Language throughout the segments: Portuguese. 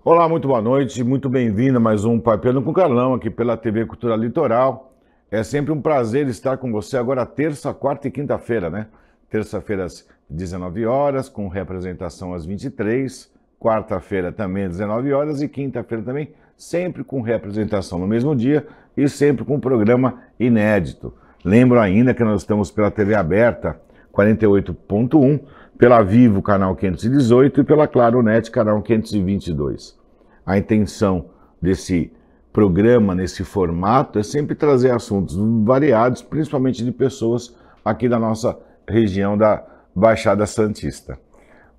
Olá, muito boa noite, muito bem-vindo a mais um Papeando com Carlão aqui pela TV Cultura Litoral. É sempre um prazer estar com você agora terça, quarta e quinta-feira, né? Terça-feira às 19 horas, com representação às 23, quarta-feira também às 19 horas e quinta-feira também, sempre com representação no mesmo dia e sempre com um programa inédito. Lembro ainda que nós estamos pela TV aberta 48.1, pela Vivo, canal 518 e pela Claro Net, canal 522. A intenção desse programa, nesse formato, é sempre trazer assuntos variados, principalmente de pessoas aqui da nossa região da Baixada Santista.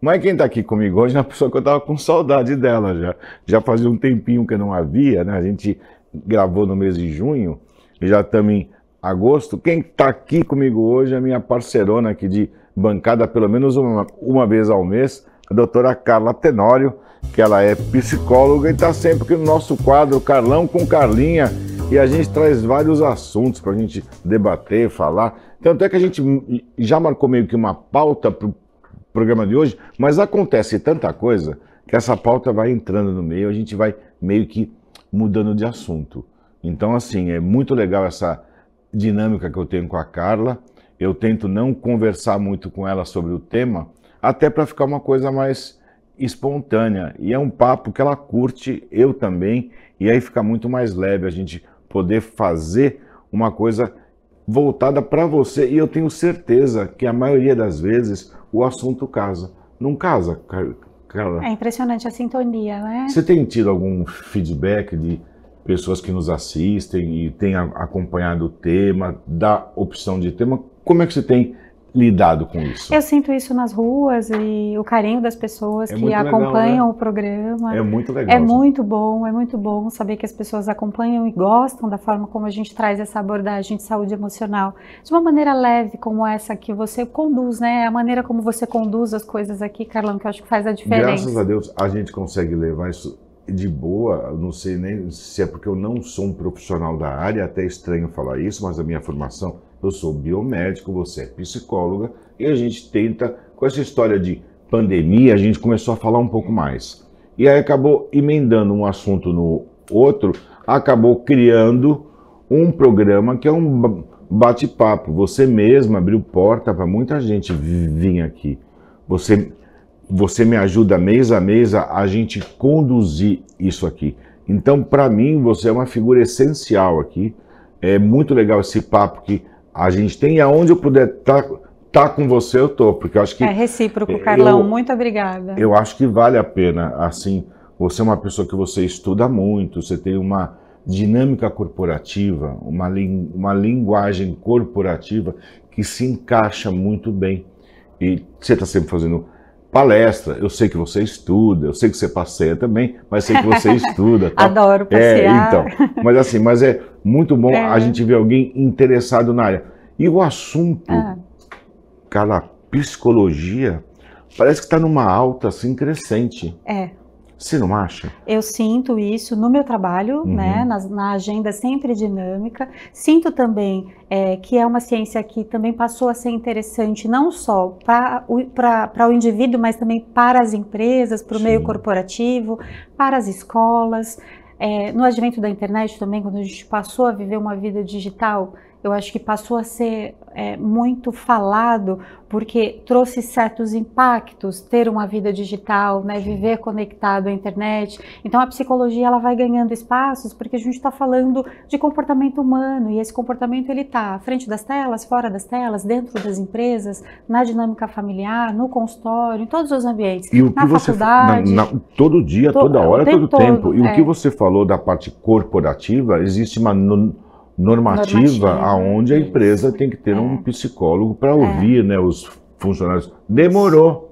Mas quem está aqui comigo hoje é uma pessoa que eu estava com saudade dela já. Já fazia um tempinho que não havia, né? A gente gravou no mês de junho, já estamos em agosto. Quem está aqui comigo hoje é a minha parceirona aqui de bancada, pelo menos uma vez ao mês, a doutora Carla Tenório, que ela é psicóloga e está sempre aqui no nosso quadro Carlão com Carlinha, e a gente traz vários assuntos para a gente debater, falar. Tanto é que a gente já marcou meio que uma pauta para o programa de hoje, mas acontece tanta coisa que essa pauta vai entrando no meio, a gente vai meio que mudando de assunto. Então, assim, é muito legal essa dinâmica que eu tenho com a Carla. Eu tento não conversar muito com ela sobre o tema, até para ficar uma coisa mais espontânea. E é um papo que ela curte, eu também, e aí fica muito mais leve a gente poder fazer uma coisa voltada para você. E eu tenho certeza que a maioria das vezes o assunto casa. Não casa, Carla? É impressionante a sintonia, né? Você tem tido algum feedback de pessoas que nos assistem e têm acompanhado o tema, da opção de tema? Como é que você tem lidado com isso? Eu sinto isso nas ruas e o carinho das pessoas que acompanham legal, né? O programa. É muito legal. É muito bom saber que as pessoas acompanham e gostam da forma como a gente traz essa abordagem de saúde emocional. De uma maneira leve como essa que você conduz, né? A maneira como você conduz as coisas aqui, Carlão, que eu acho que faz a diferença. Graças a Deus a gente consegue levar isso de boa. Não sei nem se é porque eu não sou um profissional da área, até estranho falar isso, mas a minha formação, eu sou biomédico, você é psicóloga, e a gente tenta, com essa história de pandemia, a gente começou a falar um pouco mais. E aí acabou emendando um assunto no outro, acabou criando um programa que é um bate-papo. Você mesma abriu porta para muita gente vir aqui. Você me ajuda mês a mês a gente conduzir isso aqui. Então, para mim, você é uma figura essencial aqui. É muito legal esse papo que a gente tem, e aonde eu puder tá com você, eu tô, porque eu acho que... É recíproco, Carlão, muito obrigada. Eu acho que vale a pena, assim, você é uma pessoa que você estuda muito, você tem uma dinâmica corporativa, uma linguagem corporativa que se encaixa muito bem. E você está sempre fazendo palestra, eu sei que você estuda, eu sei que você passeia também, mas sei que você estuda. Tá? Adoro passear. Então, mas assim, mas é muito bom a gente ver alguém interessado na área. E o assunto, cara, psicologia, parece que está numa alta assim crescente. Você não acha? Eu sinto isso no meu trabalho, né, na agenda sempre dinâmica. Sinto também que é uma ciência que também passou a ser interessante não só para o indivíduo, mas também para as empresas, para o meio corporativo, para as escolas. No advento da internet também, quando a gente passou a viver uma vida digital, eu acho que passou a ser muito falado, porque trouxe certos impactos, ter uma vida digital, né, viver conectado à internet. Então a psicologia ela vai ganhando espaços, porque a gente está falando de comportamento humano, e esse comportamento ele está à frente das telas, fora das telas, dentro das empresas, na dinâmica familiar, no consultório, em todos os ambientes, e o que na faculdade. Todo dia, toda hora, todo tempo. E o que você falou da parte corporativa, existe uma normativa aonde a empresa tem que ter um psicólogo para ouvir, né, os funcionários. Demorou,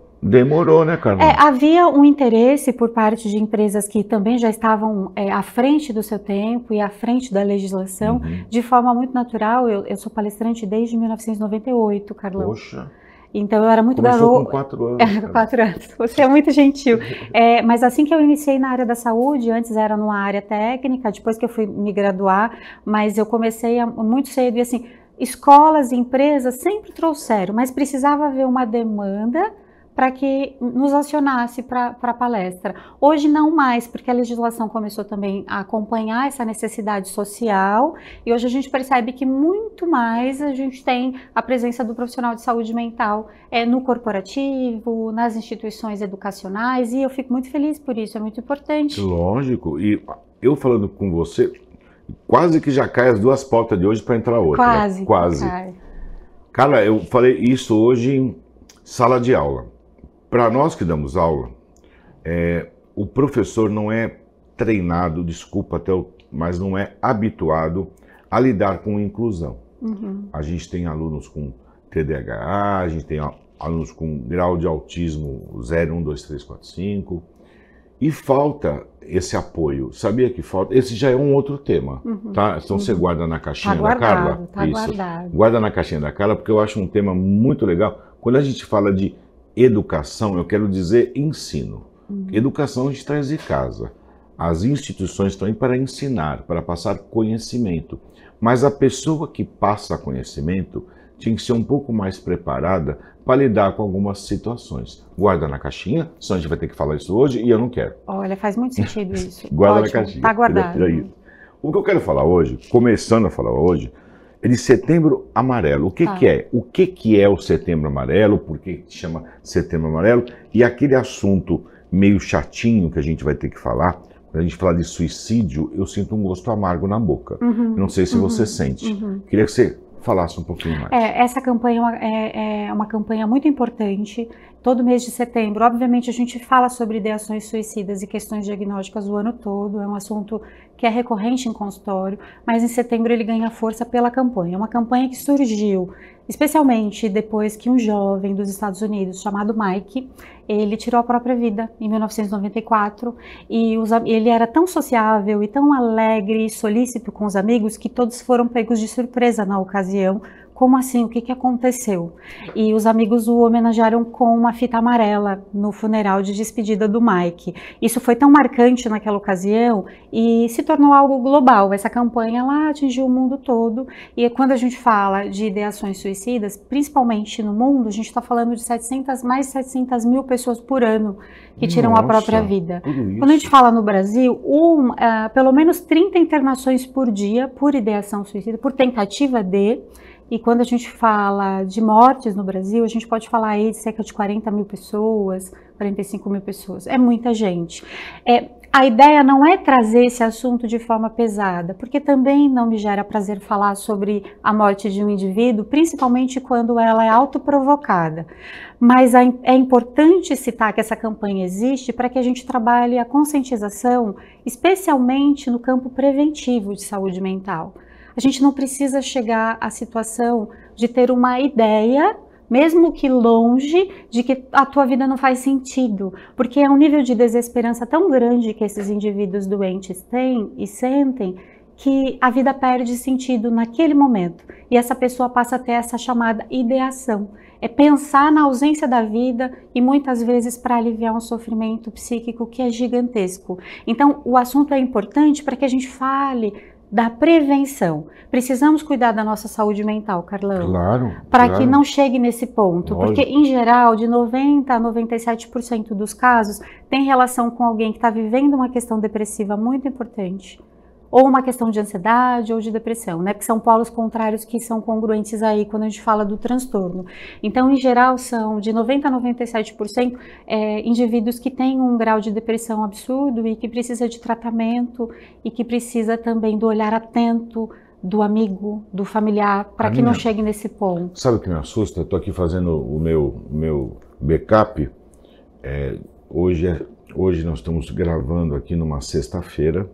né, Carla? Havia um interesse por parte de empresas que também já estavam à frente do seu tempo e à frente da legislação, de forma muito natural. Eu sou palestrante desde 1998, Carlão. Poxa! Então eu era muito garota. Com 4 anos. 4 anos. Você é muito gentil. Mas assim que eu iniciei na área da saúde, antes era numa área técnica, depois que eu fui me graduar, mas eu comecei muito cedo e assim, escolas e empresas sempre trouxeram, mas precisava haver uma demanda para que nos acionasse para a palestra. Hoje não mais, porque a legislação começou também a acompanhar essa necessidade social e hoje a gente percebe que muito mais a gente tem a presença do profissional de saúde mental no corporativo, nas instituições educacionais, e eu fico muito feliz por isso, é muito importante. Lógico, e eu falando com você, quase que já cai as duas pautas de hoje para entrar outra. Quase. Quase. Cai. Cara, eu falei isso hoje em sala de aula. Para nós que damos aula, o professor não é treinado, desculpa mas não é habituado a lidar com inclusão. A gente tem alunos com TDAH, a gente tem alunos com grau de autismo 0, 1, 2, 3, 4, 5, e falta esse apoio. Sabia que falta? Esse já é um outro tema, tá? Então você guarda na caixinha da Carla. Tá guardado. Guarda na caixinha da Carla, porque eu acho um tema muito legal. Quando a gente fala de educação, eu quero dizer ensino. Educação a gente traz de casa. As instituições estão aí para ensinar, para passar conhecimento. Mas a pessoa que passa conhecimento tinha que ser um pouco mais preparada para lidar com algumas situações. Guarda na caixinha, senão a gente vai ter que falar isso hoje e eu não quero. Olha, faz muito sentido isso. Guarda Ótimo, na caixinha. Tá guardado. O que eu quero falar hoje, começando a falar hoje, é de Setembro Amarelo. O que é? O que é o Setembro Amarelo? Por que chama Setembro Amarelo? E aquele assunto meio chatinho que a gente vai ter que falar, quando a gente fala de suicídio, eu sinto um gosto amargo na boca. Não sei se você sente. Queria que você falasse um pouquinho mais. Essa campanha é uma campanha muito importante. Todo mês de setembro, obviamente, a gente fala sobre ideações suicidas e questões diagnósticas o ano todo. É um assunto que é recorrente em consultório, mas em setembro ele ganha força pela campanha. É uma campanha que surgiu especialmente depois que um jovem dos Estados Unidos chamado Mike, ele tirou a própria vida em 1994 e ele era tão sociável e tão alegre e solícito com os amigos que todos foram pegos de surpresa na ocasião. Como assim? O que aconteceu? E os amigos o homenagearam com uma fita amarela no funeral de despedida do Mike. Isso foi tão marcante naquela ocasião e se tornou algo global. Essa campanha lá atingiu o mundo todo e quando a gente fala de ideações suicidas, principalmente no mundo, a gente está falando de mais de 700 mil pessoas por ano que tiram a própria vida. Quando a gente fala no Brasil, pelo menos 30 internações por dia por ideação suicida, por tentativa de. E quando a gente fala de mortes no Brasil, a gente pode falar aí de cerca de 40 mil pessoas, 45 mil pessoas. É muita gente. A ideia não é trazer esse assunto de forma pesada, porque também não me gera prazer falar sobre a morte de um indivíduo, principalmente quando ela é autoprovocada. Mas é importante citar que essa campanha existe para que a gente trabalhe a conscientização, especialmente no campo preventivo de saúde mental. A gente não precisa chegar à situação de ter uma ideia, mesmo que longe, de que a tua vida não faz sentido, porque é um nível de desesperança tão grande que esses indivíduos doentes têm e sentem que a vida perde sentido naquele momento e essa pessoa passa a ter essa chamada ideação. É pensar na ausência da vida e muitas vezes para aliviar um sofrimento psíquico que é gigantesco. Então o assunto é importante para que a gente fale da prevenção. Precisamos cuidar da nossa saúde mental, Carlão. Claro. Para que não chegue nesse ponto. Lógico. Porque, em geral, de 90% a 97% dos casos, tem relação com alguém que está vivendo uma questão depressiva muito importante. Ou uma questão de ansiedade ou de depressão, né? Que são polos contrários que são congruentes aí quando a gente fala do transtorno. Então, em geral, são de 90% a 97% indivíduos que têm um grau de depressão absurdo e que precisa de tratamento e que precisa também do olhar atento do amigo, do familiar, para que não chegue nesse ponto. Sabe o que me assusta? Eu estou aqui fazendo o meu backup. Hoje nós estamos gravando aqui numa sexta-feira.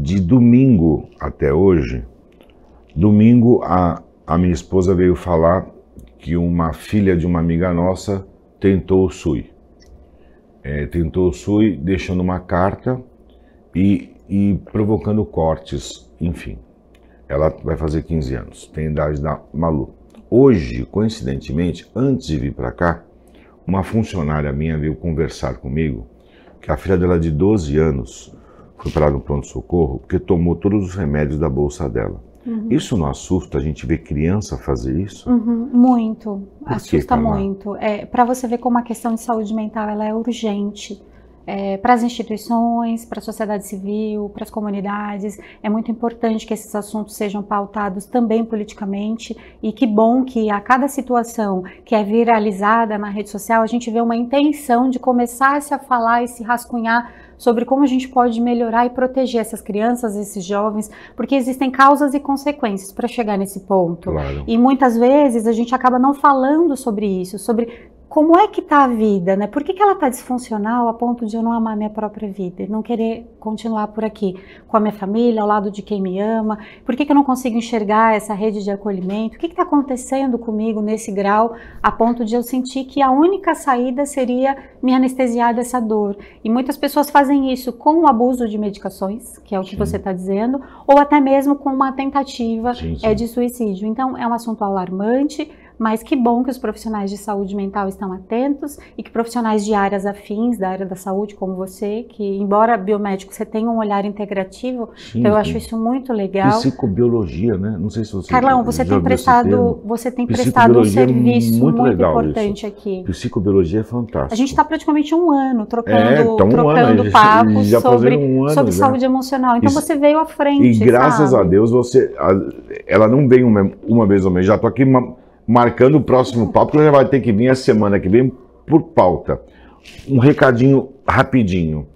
De domingo até hoje, domingo a minha esposa veio falar que uma filha de uma amiga nossa tentou o SUI. Tentou o SUI deixando uma carta e provocando cortes, enfim. Ela vai fazer 15 anos, tem a idade da Malu. Hoje, coincidentemente, antes de vir para cá, uma funcionária minha veio conversar comigo que a filha dela de 12 anos foi parar no pronto-socorro porque tomou todos os remédios da bolsa dela. Isso não assusta a gente ver criança fazer isso? Muito, Por quê, assusta Carla? muito. Para você ver como a questão de saúde mental ela é urgente. Para as instituições, para a sociedade civil, para as comunidades, é muito importante que esses assuntos sejam pautados também politicamente, e que bom que a cada situação que é viralizada na rede social, a gente vê uma intenção de começar-se a falar e se rascunhar sobre como a gente pode melhorar e proteger essas crianças, esses jovens, porque existem causas e consequências para chegar nesse ponto. Claro. E muitas vezes a gente acaba não falando sobre isso, sobre como é que está a vida, né? Por que ela está disfuncional a ponto de eu não amar minha própria vida e não querer continuar por aqui com a minha família, ao lado de quem me ama? Por que eu não consigo enxergar essa rede de acolhimento? O que está acontecendo comigo nesse grau a ponto de eu sentir que a única saída seria me anestesiar dessa dor? E muitas pessoas fazem isso com o abuso de medicações, que é o que você está dizendo, ou até mesmo com uma tentativa de suicídio. Então é um assunto alarmante, mas que bom que os profissionais de saúde mental estão atentos e que profissionais de áreas afins, da área da saúde, como você, que embora biomédico, você tenha um olhar integrativo, então eu acho isso muito legal. Psicobiologia, né? Não sei se você... Carlão, você tem prestado um serviço muito importante aqui. Psicobiologia é fantástico. A gente está praticamente um ano trocando papos sobre saúde emocional. Então você veio à frente, e graças a Deus, ela não vem uma vez ao mês, já estou aqui marcando o próximo papo, que ela já vai ter que vir a semana que vem por pauta. Um recadinho rapidinho.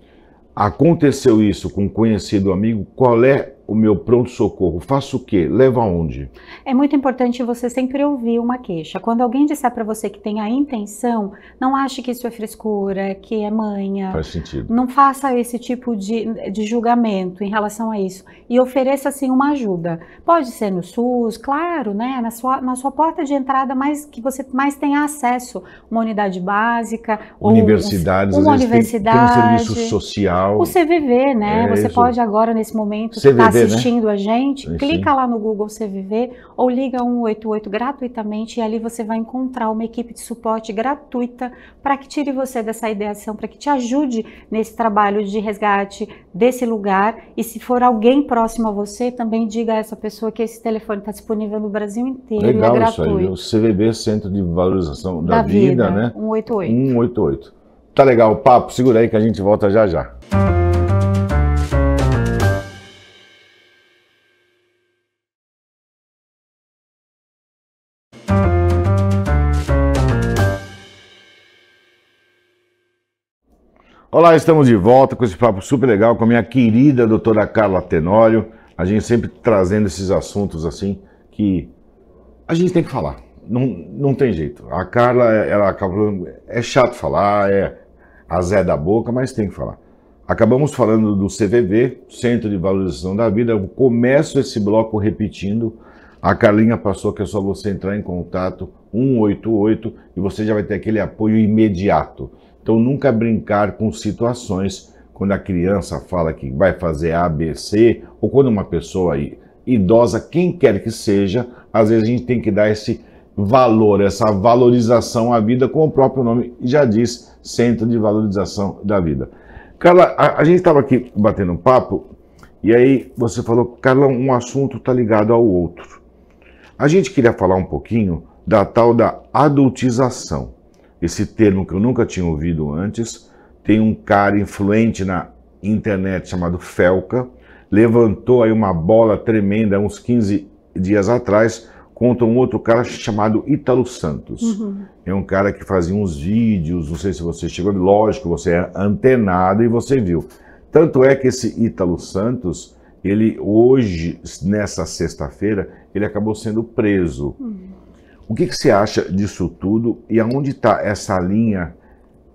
Aconteceu isso com um conhecido amigo, qual é o meu pronto-socorro? Faço o quê? Leva aonde? É muito importante você sempre ouvir uma queixa. Quando alguém disser para você que tem a intenção, não ache que isso é frescura, que é manha. Faz sentido. Não faça esse tipo de julgamento em relação a isso. E ofereça, sim, uma ajuda. Pode ser no SUS, claro, né? Na sua porta de entrada, mas que você mais tenha acesso. Uma unidade básica. Universidades, uma universidade. Tem um serviço social. O CVV, né? Você pode agora, nesse momento, CVV, assistindo a gente, clica lá no Google CVV ou liga 188 gratuitamente, e ali você vai encontrar uma equipe de suporte gratuita para que tire você dessa ideação, para que te ajude nesse trabalho de resgate desse lugar. E se for alguém próximo a você, também diga a essa pessoa que esse telefone está disponível no Brasil inteiro. Legal, e é gratuito. Isso aí, o CVV, Centro de Valorização da Vida, né? 188. 188. Tá legal o papo, segura aí que a gente volta já já. Olá, estamos de volta com esse papo super legal com a minha querida doutora Carla Tenório. A gente sempre trazendo esses assuntos assim que a gente tem que falar. Não tem jeito. A Carla, ela acaba falando, é chato falar, é a Zé da boca, mas tem que falar. Acabamos falando do CVV, Centro de Valorização da Vida. Eu começo esse bloco repetindo. A Carlinha passou que é só você entrar em contato, 188, e você já vai ter aquele apoio imediato. Então, nunca brincar com situações quando a criança fala que vai fazer A, B, C, ou quando uma pessoa idosa, quem quer que seja, às vezes a gente tem que dar esse valor, essa valorização à vida, como o próprio nome já diz, Centro de Valorização da Vida. Carla, a gente estava aqui batendo um papo, e aí você falou, Carla, um assunto está ligado ao outro. A gente queria falar um pouquinho da tal da adultização. Esse termo que eu nunca tinha ouvido antes. Tem um cara influente na internet chamado Felca, levantou aí uma bola tremenda uns 15 dias atrás contra um outro cara chamado Ítalo Santos. É um cara que fazia uns vídeos, não sei se você chegou, lógico, você é antenado e você viu. Tanto é que esse Ítalo Santos, ele hoje, nessa sexta-feira, ele acabou sendo preso. O que você acha disso tudo e aonde está essa linha,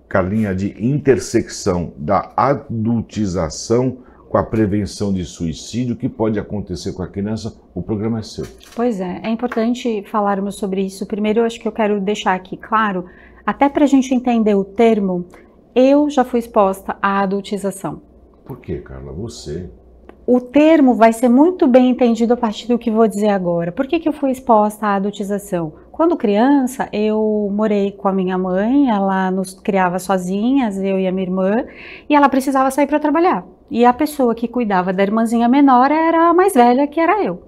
Carlinha, de intersecção da adultização com a prevenção de suicídio que pode acontecer com a criança? O programa é seu. Pois é importante falarmos sobre isso. Primeiro, eu acho que eu quero deixar aqui claro, até para a gente entender o termo, eu já fui exposta à adultização. Por quê, Carla? Você... O termo vai ser muito bem entendido a partir do que vou dizer agora. Por que eu fui exposta à adultização? Quando criança, eu morei com a minha mãe, ela nos criava sozinhas, eu e a minha irmã, e ela precisava sair para trabalhar. E a pessoa que cuidava da irmãzinha menor era a mais velha, que era eu.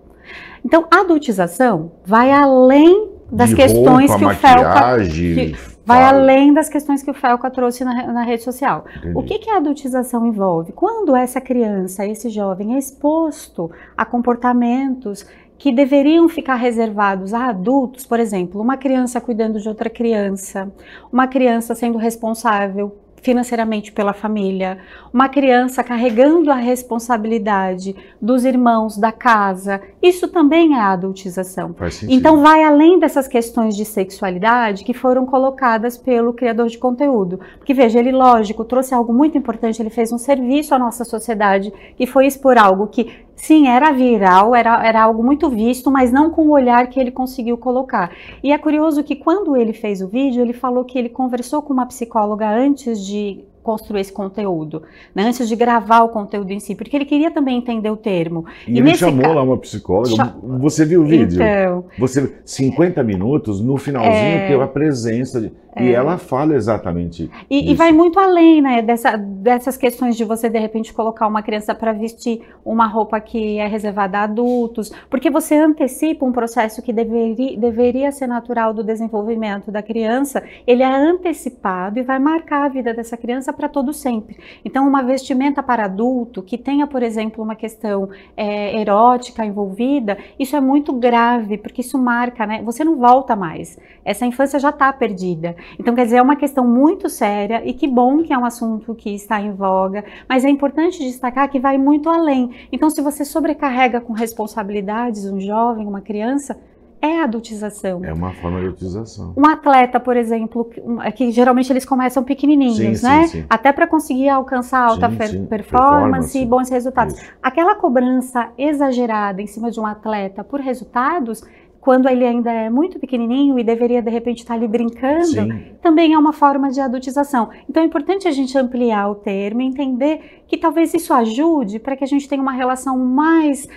Então, a adultização vai além das De questões roupa, que o Felca... maquiagem, Vai fala. além das questões que o Felca trouxe na rede social. Entendi. O que a adultização envolve? Quando essa criança, esse jovem é exposto a comportamentos que deveriam ficar reservados a adultos, por exemplo, uma criança cuidando de outra criança, uma criança sendo responsável financeiramente pela família, uma criança carregando a responsabilidade dos irmãos, da casa, isso também é adultização. Faz sentido. Então vai além dessas questões de sexualidade que foram colocadas pelo criador de conteúdo. Porque veja, ele, lógico, trouxe algo muito importante, ele fez um serviço à nossa sociedade, que foi expor algo que, sim, era viral, era algo muito visto, mas não com o olhar que ele conseguiu colocar. E é curioso que quando ele fez o vídeo, ele falou que ele conversou com uma psicóloga antes de construir esse conteúdo, né, antes de gravar o conteúdo em si, porque ele queria também entender o termo. E ele chamou lá uma psicóloga, você viu o vídeo? Então, Você, 50 minutos, no finalzinho teve a presença, e ela fala exatamente E isso. vai muito além, né, dessas questões de você, de repente, colocar uma criança para vestir uma roupa que é reservada a adultos, porque você antecipa um processo que deveria ser natural do desenvolvimento da criança, ele é antecipado e vai marcar a vida dessa criança para todo sempre. Então, uma vestimenta para adulto que tenha, por exemplo, uma questão erótica envolvida, isso é muito grave, porque isso marca, né, você não volta mais, essa infância já está perdida. Então, quer dizer, é uma questão muito séria e que bom que é um assunto que está em voga, mas é importante destacar que vai muito além. Então, se você sobrecarrega com responsabilidades um jovem, uma criança, é adultização. É uma forma de adultização. Um atleta, por exemplo, que geralmente eles começam pequenininhos, Sim, né? sim, sim. Até para conseguir alcançar alta performance e bons resultados. Isso. Aquela cobrança exagerada em cima de um atleta por resultados, quando ele ainda é muito pequenininho e deveria, de repente, estar ali brincando, Sim. também é uma forma de adultização. Então é importante a gente ampliar o termo e entender que talvez isso ajude para que a gente tenha uma relação mais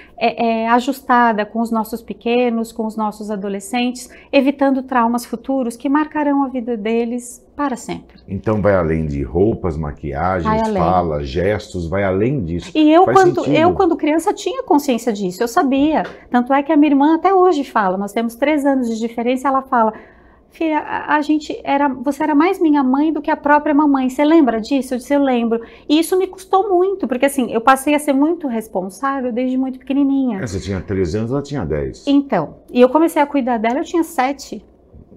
ajustada com os nossos pequenos, com os nossos adolescentes, evitando traumas futuros que marcarão a vida deles para sempre. Então vai além de roupas, maquiagens, falas, gestos, vai além disso. E eu quando criança, tinha consciência disso, eu sabia. Tanto é que a minha irmã até hoje fala, nós temos 3 anos de diferença, ela fala: filha, você era mais minha mãe do que a própria mamãe. Você lembra disso? Eu disse, eu lembro. E isso me custou muito, porque assim, eu passei a ser muito responsável desde muito pequenininha. Você tinha 13 anos, ela tinha 10. Então, e eu comecei a cuidar dela, eu tinha 7.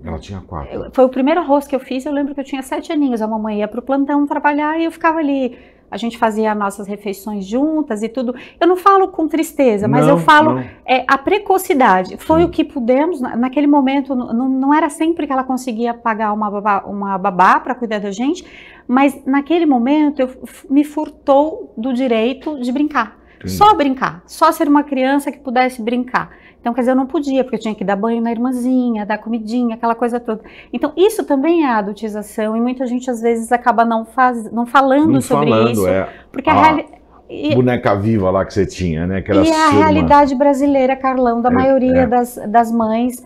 Ela tinha 4. Foi o primeiro arroz que eu fiz, eu lembro que eu tinha 7 aninhos. A mamãe ia pro plantão trabalhar e eu ficava ali. A gente fazia as nossas refeições juntas e tudo. Eu não falo com tristeza, mas eu falo a precocidade. Foi o que pudemos, naquele momento, não era sempre que ela conseguia pagar uma babá para cuidar da gente, mas naquele momento me furtou do direito de brincar. Só brincar, só ser uma criança que pudesse brincar. Então, quer dizer, eu não podia, porque eu tinha que dar banho na irmãzinha, dar comidinha, aquela coisa toda. Então, isso também é adultização, e muita gente, às vezes, acaba não falando sobre isso. Porque boneca viva lá que você tinha, né? E a realidade brasileira, Carlão, da maioria das mães,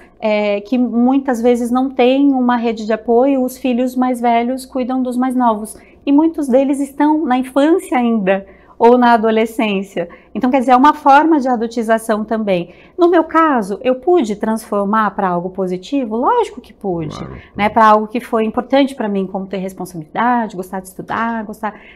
que muitas vezes não tem uma rede de apoio, os filhos mais velhos cuidam dos mais novos. E muitos deles estão na infância ainda, ou na adolescência. Então, quer dizer, é uma forma de adultização também. No meu caso, eu pude transformar para algo positivo? Lógico que pude, claro. Né? Para algo que foi importante para mim, como ter responsabilidade, gostar de estudar,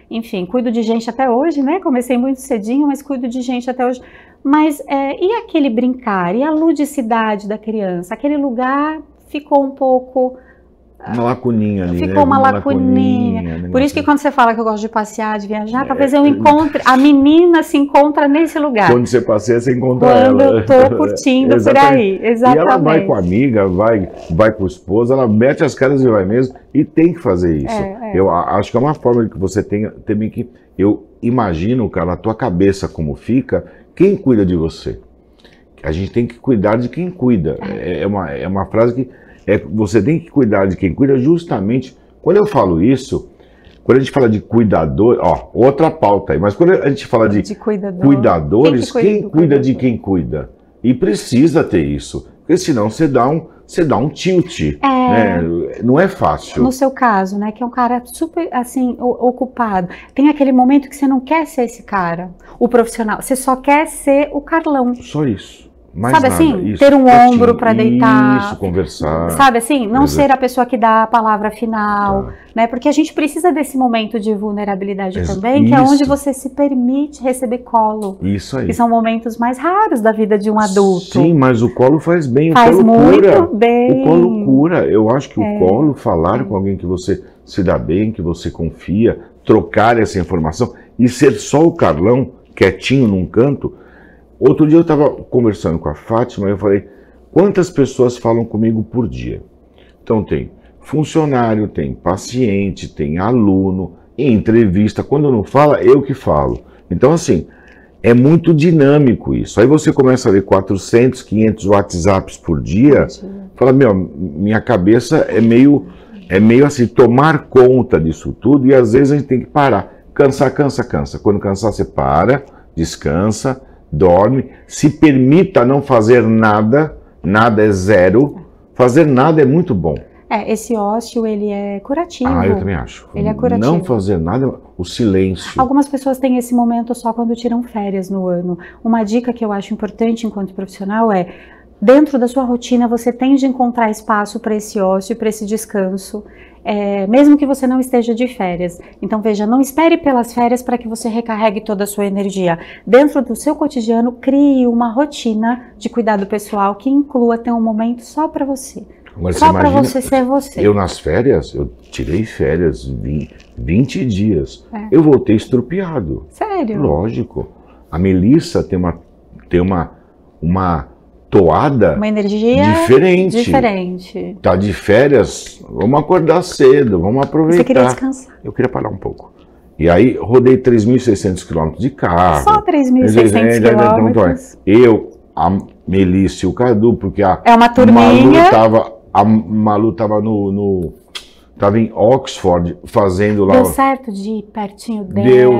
enfim, cuido de gente até hoje, né? Comecei muito cedinho, mas cuido de gente até hoje. Mas, e aquele brincar? E a ludicidade da criança? Aquele lugar ficou um pouco... Uma lacuninha ali, ficou uma lacuninha. Por isso que quando você fala que eu gosto de passear, de viajar, talvez eu encontre, a menina se encontra nesse lugar. Quando você passeia, você encontra ela. Quando eu tô curtindo por aí, exatamente. E ela vai com a amiga, vai com o esposo, ela mete as caras e vai mesmo, e tem que fazer isso. Eu acho que é uma forma de que você tem também que, eu imagino, cara, na tua cabeça como fica, quem cuida de você? A gente tem que cuidar de quem cuida. É uma frase que você tem que cuidar de quem cuida justamente. Quando eu falo isso, quando a gente fala de cuidador, outra pauta aí, mas quando a gente fala de cuidadores, quem cuida de quem cuida? E precisa ter isso, porque senão você dá um tilt, né? Não é fácil. No seu caso, né, que é um cara super, assim, ocupado, tem aquele momento que você não quer ser esse cara, o profissional, você só quer ser o Carlão. Só isso. Mais sabe nada, assim? isso, Ter um quietinho, ombro para deitar. Isso, conversar. Sabe assim? Não Exato. ser a pessoa que dá a palavra final, Tá. né? Porque a gente precisa desse momento de vulnerabilidade também, que é onde você se permite receber colo. Isso aí. Que são momentos mais raros da vida de um adulto. Sim, mas o colo faz bem, Faz o colo muito cura. bem. O colo cura. Eu acho que o colo, falar com alguém que você se dá bem, que você confia, trocar essa informação e ser só o Carlão, quietinho num canto. Outro dia eu estava conversando com a Fátima e eu falei, quantas pessoas falam comigo por dia? Então tem funcionário, tem paciente, tem aluno, em entrevista, quando não fala, eu que falo. Então assim, é muito dinâmico isso. Aí você começa a ver 400, 500 WhatsApps por dia, fala, meu, minha cabeça é meio assim, tomar conta disso tudo e às vezes a gente tem que parar. Cansar, cansa, cansa. Quando cansar, você para, descansa, dorme, se permita não fazer nada, nada é zero, fazer nada é muito bom. Esse ócio, ele é curativo. Ah, eu também acho. Ele é curativo. Não fazer nada, o silêncio. Algumas pessoas têm esse momento só quando tiram férias no ano. Uma dica que eu acho importante enquanto profissional é, dentro da sua rotina, você tem de encontrar espaço para esse ócio, para esse descanso, mesmo que você não esteja de férias. Então, veja, não espere pelas férias para que você recarregue toda a sua energia. Dentro do seu cotidiano, crie uma rotina de cuidado pessoal que inclua ter um momento só para você. Agora, só para você ser você. Eu nas férias, eu tirei férias 20 dias. Eu voltei estrupiado. Sério? Lógico. A Melissa tem uma toada, uma energia diferente. Tá de férias, vamos acordar cedo, vamos aproveitar. Você queria descansar? Eu queria parar um pouco. E aí rodei 3.600 quilômetros de carro. Só 3.600 quilômetros? Eu, a Melissa e o Cadu, porque é uma turminha. A Malu tava em Oxford fazendo lá. Deu certo de ir pertinho dela? Deu,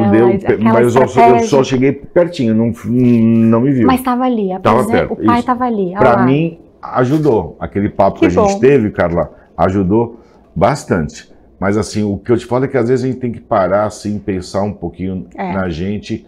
mas eu só cheguei pertinho, não me viu. Mas estava ali, tava perto, o pai estava ali. Para mim, ajudou. Aquele papo que a gente teve, Carla, ajudou bastante. Mas assim, o que eu te falo é que às vezes a gente tem que parar, assim, pensar um pouquinho na gente.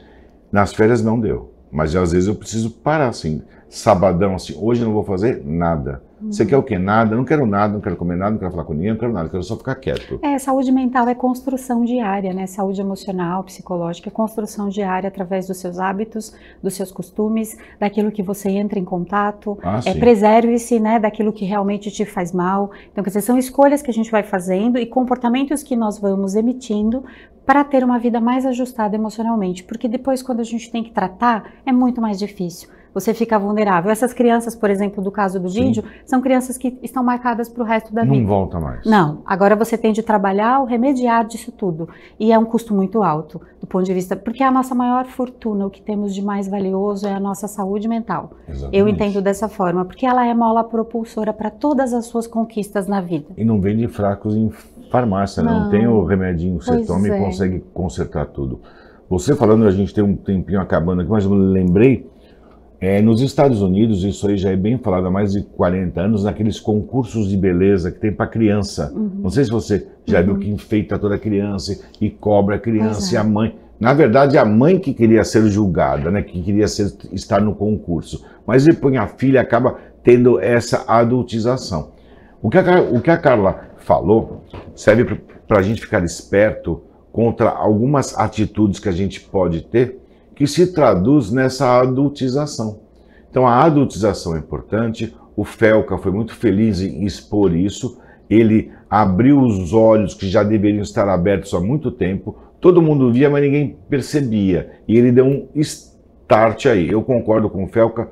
Nas férias não deu. Mas às vezes eu preciso parar, assim, sabadão, assim, hoje eu não vou fazer nada. Você quer o quê? Nada, não quero nada, não quero comer nada, não quero falar com ninguém, não quero nada, quero só ficar quieto. Saúde mental é construção diária, né? Saúde emocional, psicológica, é construção diária através dos seus hábitos, dos seus costumes, daquilo que você entra em contato. Preserve-se, né, daquilo que realmente te faz mal. Então, quer dizer, são escolhas que a gente vai fazendo e comportamentos que nós vamos emitindo para ter uma vida mais ajustada emocionalmente. Porque depois, quando a gente tem que tratar, é muito mais difícil. Você fica vulnerável. Essas crianças, por exemplo, do caso do vídeo, são crianças que estão marcadas para o resto da vida. Não volta mais. Não. Agora você tem de trabalhar o remediar disso tudo. E é um custo muito alto, do ponto de vista... Porque a nossa maior fortuna, o que temos de mais valioso é a nossa saúde mental. Exatamente. Eu entendo dessa forma, porque ela é mola propulsora para todas as suas conquistas na vida. E não vende fracos em farmácia, não tem o remedinho que você toma e consegue consertar tudo. Você falando, a gente tem um tempinho acabando aqui, mas eu lembrei... nos Estados Unidos, isso aí já é bem falado há mais de 40 anos, naqueles concursos de beleza que tem para criança. Não sei se você já viu que enfeita toda a criança e cobra a criança e a mãe. Na verdade, a mãe que queria ser julgada, né, que queria estar no concurso. Mas depois a filha acaba tendo essa adultização. O que a Carla falou serve para a gente ficar esperto contra algumas atitudes que a gente pode ter que se traduz nessa adultização. Então a adultização é importante, o Felca foi muito feliz em expor isso, ele abriu os olhos que já deveriam estar abertos há muito tempo, todo mundo via, mas ninguém percebia, e ele deu um start aí. Eu concordo com o Felca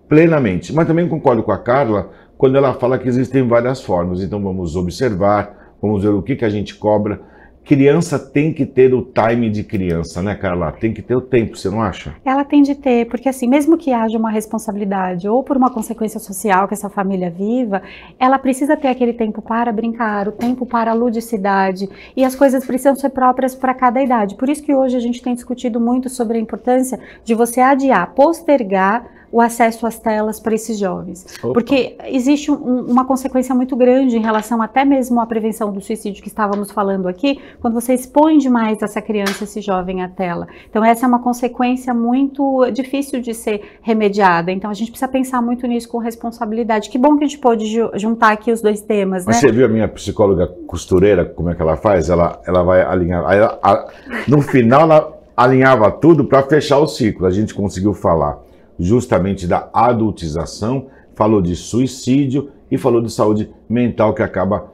plenamente, mas também concordo com a Carla quando ela fala que existem várias formas, então vamos observar, vamos ver o que a gente cobra. Criança tem que ter o time de criança, né, Carla? Tem que ter o tempo, você não acha? Ela tem de ter, porque assim, mesmo que haja uma responsabilidade ou por uma consequência social que essa família viva, ela precisa ter aquele tempo para brincar, o tempo para a ludicidade, e as coisas precisam ser próprias para cada idade. Por isso que hoje a gente tem discutido muito sobre a importância de você adiar, postergar o acesso às telas para esses jovens. Opa. Porque existe uma consequência muito grande em relação até mesmo à prevenção do suicídio que estávamos falando aqui, quando você expõe demais essa criança, esse jovem à tela. Então essa é uma consequência muito difícil de ser remediada. Então a gente precisa pensar muito nisso com responsabilidade. Que bom que a gente pôde juntar aqui os dois temas, Mas né? você viu a minha psicóloga costureira, como é que ela faz? Ela vai alinhar. No final, ela alinhava tudo para fechar o ciclo. A gente conseguiu falar justamente da adultização, falou de suicídio e falou de saúde mental, que acaba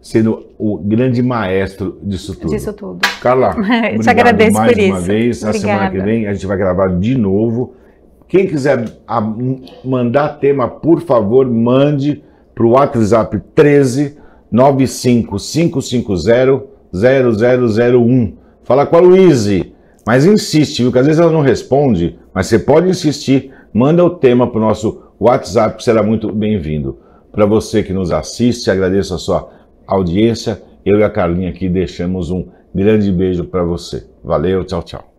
sendo o grande maestro disso tudo. Disso tudo. Carla, eu te agradeço mais por isso. uma vez. A semana que vem a gente vai gravar de novo. Quem quiser mandar tema, por favor, mande para o WhatsApp 13 95 550 0001. Fala com a Luíse, mas insiste, viu? Que às vezes ela não responde, mas você pode insistir. Manda o tema para o nosso WhatsApp, que será muito bem-vindo. Para você que nos assiste, agradeço a sua audiência. Eu e a Carlinha aqui deixamos um grande beijo para você. Valeu, tchau, tchau.